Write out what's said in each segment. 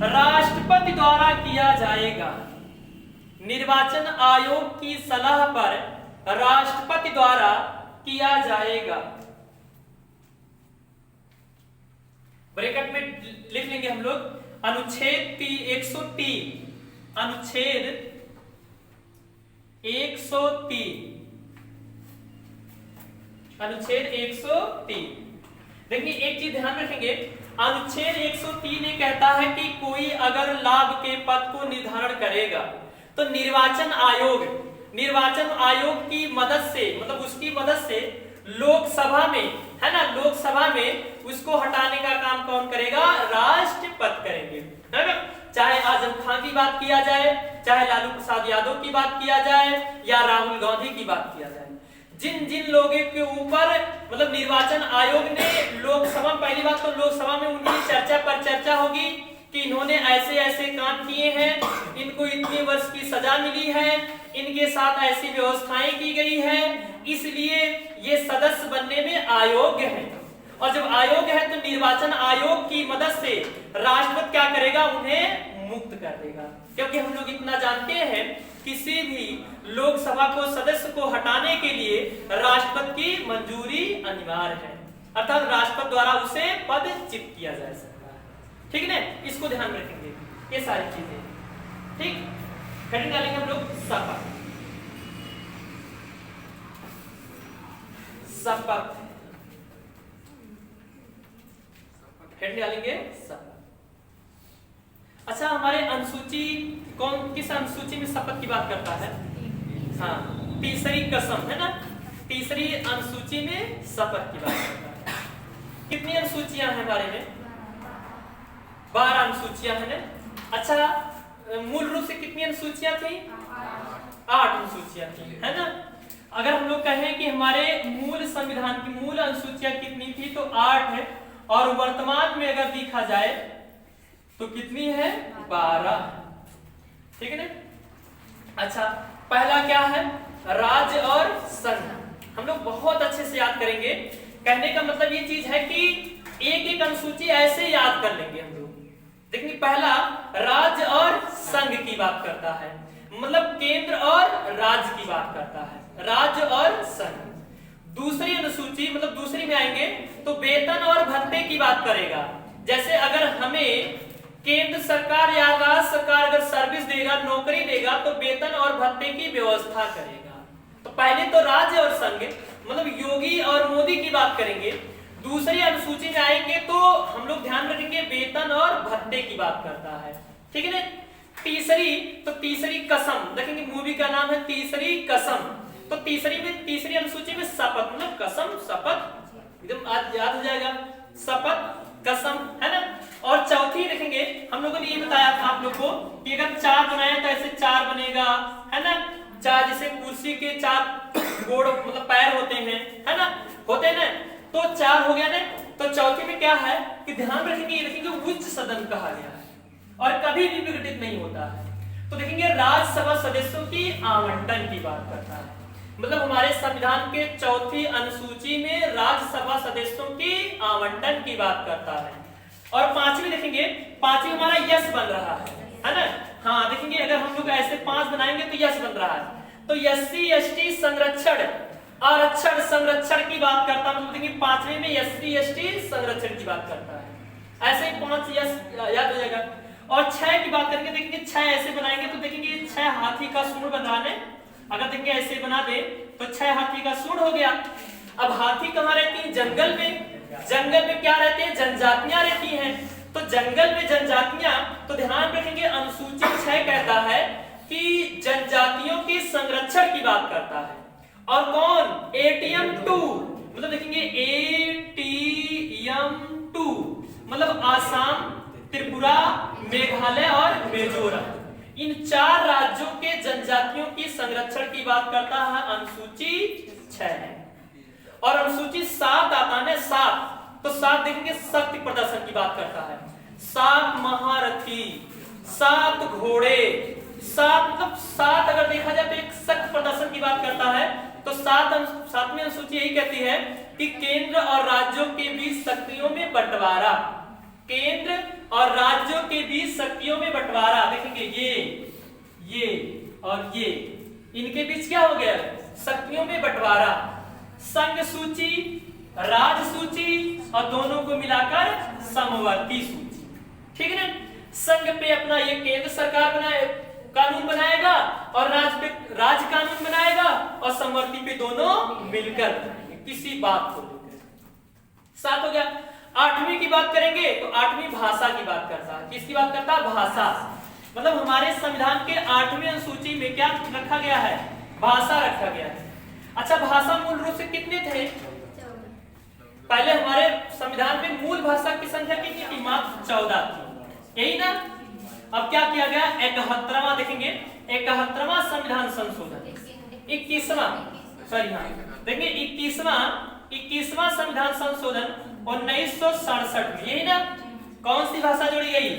राष्ट्रपति द्वारा किया जाएगा। निर्वाचन आयोग की सलाह पर राष्ट्रपति द्वारा किया जाएगा। ब्रैकेट में लिख लेंगे हम लोग अनुच्छेद 103, अनुच्छेद 103, अनुच्छेद 103। देखिए एक चीज ध्यान रखेंगे, अनुच्छेद 103 ये कहता है कि कोई अगर लाभ के पद को निर्धारण करेगा तो निर्वाचन आयोग की मदद से, मतलब उसकी मदद से लोकसभा में, है ना, लोकसभा में उसको हटाने का काम कौन करेगा? राष्ट्रपति करेंगे, है ना। चाहे आजम खान की बात किया जाए, चाहे लालू प्रसाद यादव की बात किया जाए, या राहुल गांधी की बात किया जाए, जिन जिन लोगों के ऊपर मतलब निर्वाचन आयोग ने लोकसभा, पहली बात तो लोकसभा में उनकी चर्चा पर चर्चा होगी कि इन्होंने ऐसे ऐसे काम किए हैं, इनको इतने वर्ष की सजा मिली है, इनके साथ ऐसी व्यवस्थाएं की गई है, इसलिए ये सदस्य बनने में अयोग्य है। और जब अयोग्य है तो निर्वाचन आयोग की मदद से राष्ट्रपति क्या करेगा? उन्हें मुक्त कर देगा। क्योंकि हम लोग इतना जानते हैं, किसी भी लोकसभा को सदस्य को हटाने के लिए राष्ट्रपति की मंजूरी अनिवार्य है, अर्थात राष्ट्रपति द्वारा उसे पदच्युत किया जा सकता है। ठीक है ना, इसको ध्यान में रखेंगे ये सारी चीजें। ठीक, हेडिंग डालेंगे हम लोग शपथ। शपथ हेडिंग डालेंगे शपथ। अच्छा, हमारे अनुसूची कौन, किस अनुसूची में शपथ की बात करता है? हाँ, तीसरी कसम, है ना, तीसरी अनुसूची में शपथ की बात करता है। कितनी अनुसूचियां हैं हमारे में? 12 अनुसूचियां हैं ना। अच्छा, मूल रूप से कितनी अनुसूचियां थी? 8 अनुसूचियां थी, है ना। अगर हम लोग कहें कि हमारे मूल संविधान की मूल अनुसूचियां कितनी थी तो 8 है, और वर्तमान में अगर देखा जाए तो कितनी है? 12। ठीक है ना। अच्छा, पहला क्या है? राज्य और संघ। हम लोग बहुत अच्छे से याद करेंगे। कहने का मतलब ये चीज है कि एक एक अनुसूची ऐसे याद कर लेंगे हम लोग। देखिए, पहला राज्य और संघ की बात करता है, मतलब केंद्र और राज्य की बात करता है, राज्य और संघ। दूसरी अनुसूची, मतलब दूसरी में आएंगे तो वेतन और भत्ते की बात करेगा। जैसे अगर हमें केंद्र सरकार या राज्य सरकार अगर सर्विस देगा, नौकरी देगा, तो वेतन और भत्ते की व्यवस्था करेगा। तो पहले तो राज्य और संघ, मतलब योगी और मोदी की बात करेंगे। दूसरी अनुसूची में आएंगे तो हम लोग ध्यान रखेंगे वेतन और भत्ते की बात करता है। ठीक है ना। तीसरी, तो तीसरी कसम, देखेंगे मूवी का नाम है तीसरी कसम। तो तीसरी में, तीसरी अनुसूची में शपथ, मतलब कसम शपथ, एकदम याद हो जाएगा, शपथ कसम, है ना। और चौथी देखेंगे, हम लोगों ने ये बताया था आप लोग को कि अगर 4 बनाया तो ऐसे 4 बनेगा, है ना। 4 जैसे कुर्सी के 4 गोड़, मतलब पैर होते हैं, है ना, होते हैं ना, तो 4 हो गया ना। तो चौथी में क्या है कि ध्यान रखेंगे, ये देखेंगे उच्च सदन कहा गया है और कभी भी विघटित नहीं होता है। तो देखेंगे राज्यसभा सदस्यों की आवंटन की बात करता है, मतलब हमारे संविधान के चौथी अनुसूची में राज्यसभा सदस्यों की आवंटन की बात करता है। और पांचवी देखेंगे, पांचवी हमारा यस बन रहा है ना। हाँ, देखेंगे अगर हम लोग ऐसे 5 बनाएंगे तो यस बन रहा है। तो एससी एसटी संरक्षण, आरक्षण संरक्षण की बात करता है, मतलब देखिए 5वें में एससी एसटी संरक्षण की बात करता है। ऐसे ही 5 यस याद हो जाएगा। और 6 की बात करके देखेंगे, 6 ऐसे बनाएंगे तो देखेंगे 6 हाथी का सूंड बनाने, अगर देखेंगे ऐसे बना दे तो 6 हाथी का सूंड हो गया। अब हाथी कहाँ रहती है? जंगल में। जंगल में क्या रहते हैं? जनजातियां रहती हैं। तो जंगल में जनजातियां, तो ध्यान रखेंगे अनुसूची 6 कहता है कि जनजातियों के संरक्षण की बात करता है। और कौन? एटीएम 2, मतलब देखेंगे एटीएम 2, मतलब आसाम, त्रिपुरा, मेघालय और मिजोरम, इन 4 राज्यों के जनजातियों की संरक्षण की बात करता है अनुसूची 6 है। और अनुसूची 7 आता है, 7, तो 7 देखेंगे शक्ति प्रदर्शन की बात करता है। 7 महारथी, 7 घोड़े, 7 मतलब 7 अगर देखा जाए तो एक शक्ति प्रदर्शन की बात करता है। तो 7वीं अनुसूची यही कहती है कि केंद्र और राज्यों के बीच शक्तियों में बंटवारा, केंद्र और राज्यों के बीच शक्तियों में बंटवारा। देखेंगे ये और ये, इनके बीच क्या हो गया, शक्तियों में बंटवारा। संघ सूची, राज सूची और दोनों को मिलाकर समवर्ती सूची। ठीक है ना। संघ पे अपना ये केंद्र सरकार कानून बनाएगा और राज्य पे राज्य कानून बनाएगा और समवर्ती पे दोनों मिलकर किसी बात को लेकर। 7 हो गया। 8वीं की बात करेंगे तो 8वीं भाषा की बात करता है। किसकी बात करता है, भाषा। मतलब हमारे संविधान के 8वीं अनुसूची में क्या रखा गया है, भाषा रखा गया है। अच्छा, भाषा मूल रूप से कितने थे, पहले हमारे संविधान में मूल भाषा की संख्या कितनी थी, मात्र 14 थी, यही ना। अब क्या किया गया, 71वां देखेंगे, 71वां संविधान संशोधन, 21वां सॉरी हाँ देखिए 21वां संविधान संशोधन 1967 में, यही ना। कौन सी भाषा जोड़ी गई,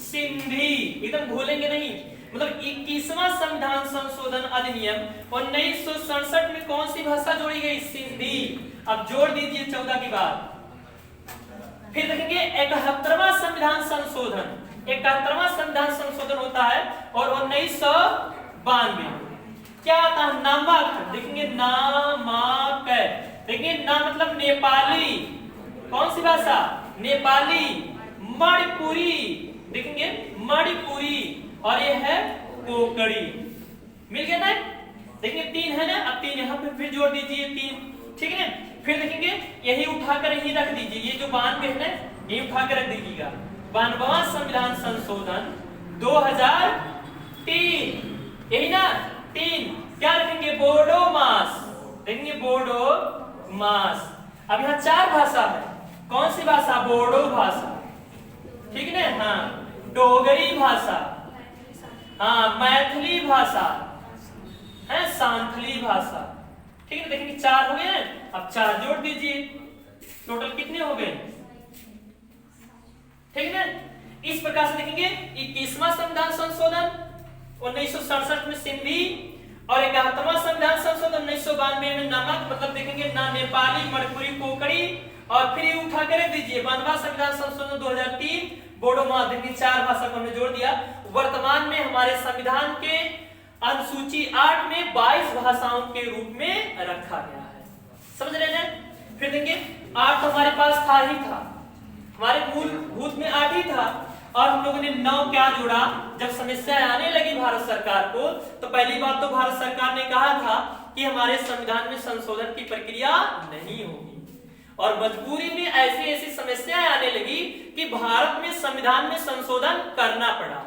सिंधी, एकदम भूलेंगे नहीं। मतलब 21वां संविधान संशोधन अधिनियम 1967 में कौन सी भाषा जोड़ी गई, सिंधी। अब जोड़ दीजिए 14 की बात। फिर देखेंगे 71वां संविधान संशोधन, 71वां संविधान संशोधन होता है और 1992 क्या आता है, नामक। देखेंगे नामक, देखिए ना मतलब नेपाली, कौन सी भाषा, नेपाली। मणिपुरी, देखेंगे मणिपुरी, और ये है कोंकणी। मिल गया ना। देखिए 3 है ना, अब 3 यहाँ पे फिर जोड़ दीजिए 3, ठीक है ना। फिर देखेंगे यही उठाकर यही रख दीजिए, ये जो 92 है ना यही उठाकर रख दीजिएगा। 92वां संविधान संशोधन 2003, यही ना 3। क्या रखेंगे, बोडो मास, देखेंगे बोडो मास। अब यहाँ 4 भाषा है, कौन सी भाषा, बोडो भाषा, ठीक है ना, हाँ डोगरी भाषा, हाँ मैथिली भाषा है, सांथली भाषा, ठीक है। देखेंगे 4 हो गए। अब 4 जोड़ दीजिए, टोटल कितने हो गए, ठीक है ना। इस प्रकार से देखेंगे 21वां संविधान संशोधन 1967 में सिंधी और 71वां संविधान संशोधन 1992 में नमक, मतलब देखेंगे ना नेपाली, मणिपुरी, कोंकणी, और फिर ये उठा कर दीजिए 92वां संविधान संशोधन 2003 बोडो माध्यम, 4 भाषा को हमने जोड़ दिया। वर्तमान में हमारे संविधान के अनुसूची 8 में 22 भाषाओं के रूप में रखा गया है, समझ रहे हैं। फिर देखेंगे 8 तो हमारे पास था ही था, हमारे मूलभूत में 8 ही था, और हम लोगों ने 9 क्या जोड़ा, जब समस्या आने लगी भारत सरकार को, तो पहली बात तो भारत सरकार ने कहा था कि हमारे संविधान में संशोधन की प्रक्रिया नहीं होगी, और मजबूरी में ऐसी ऐसी समस्याएं आने लगी कि भारत में संविधान में संशोधन करना पड़ा।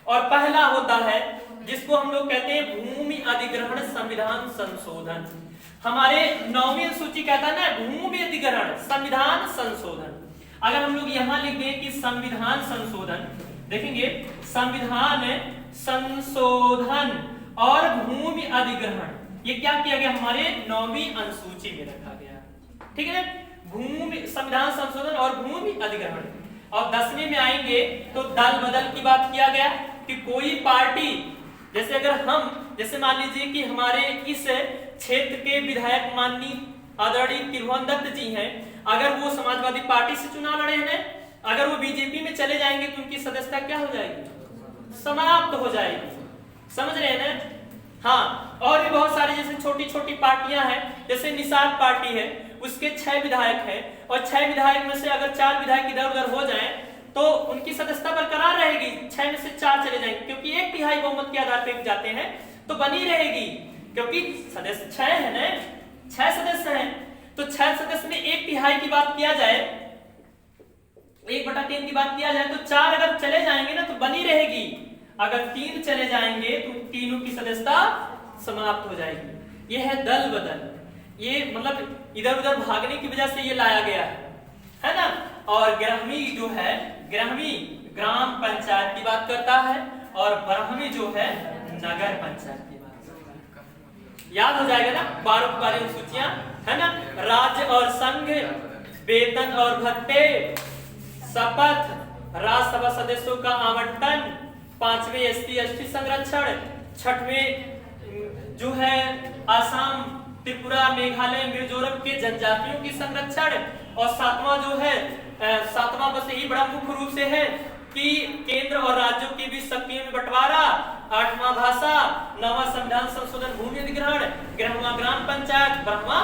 और पहला होता है जिसको हम लोग कहते हैं भूमि अधिग्रहण संविधान संशोधन। हमारे 9वीं सूची कहता है ना भूमि अधिग्रहण संविधान संशोधन। अगर हम लोग यहाँ लिख दें कि संविधान संशोधन, देखेंगे संविधान संशोधन और भूमि अधिग्रहण, ये क्या किया गया, हमारे 9वीं अनुसूची में रखा गया, ठीक है। भूमि संविधान संशोधन और भूमि अधिग्रहण। और 10वीं में आएंगे तो दल बदल की बात किया गया कि कोई पार्टी, जैसे अगर हम, जैसे मान लीजिए कि हमारे इस क्षेत्र के विधायक माननीय आदरणीय त्रिभुवन दत्त जी हैं, अगर वो समाजवादी पार्टी से चुनाव लड़े हैं, अगर वो बीजेपी में चले जाएंगे तो उनकी सदस्यता क्या हो जाएगी, समाप्त हो जाएगी, समझ रहे हैं ना। हाँ, और भी बहुत सारी जैसे छोटी छोटी पार्टियां हैं, जैसे निषाद पार्टी है, उसके 6 विधायक हैं, और 6 विधायक में से अगर 4 विधायक इधर उधर हो जाएं तो उनकी सदस्यता बरकरार रहेगी, 6 में से 4 चले जाएंगे, क्योंकि 1/3 बहुमत के आधार पर जाते हैं तो बनी रहेगी, क्योंकि सदस्य 6 है ना, 6 सदस्य हैं, तो 6 सदस्य में 1/3 की बात किया जाए, 1/3 की बात किया जाए तो 4 अगर चले जाएंगे ना तो बनी रहेगी, अगर 3 चले जाएंगे तो तीनों की सदस्यता समाप्त हो जाएगी। यह है दल बदल, ये मतलब इधर उधर भागने की वजह से ये लाया गया है ना। और ग्रामी जो है, ग्रामी ग्राम पंचायत की बात करता है, और ब्राह्मी जो है नगर पंचायत की बात करता है। याद हो जाएगा ना 12 अनुसूचियां है ना। राज्य और संघ, वेतन और भत्ते, शपथ, राज्यसभा सदस्यों का आवंटन, 5वें SC/ST संरक्षण, 6वें जो है आसाम, त्रिपुरा, मेघालय, मिजोरम के जनजातियों की संरक्षण, और 7वां जो है 7वां बस यही बड़ा मुख्य रूप से है कि केंद्र और राज्यों के बीच शक्तियों में बंटवारा, 8वां भाषा, 9वां संविधान संशोधन, भूमि अधिग्रहण, 11वां ग्राम पंचायत, 12वां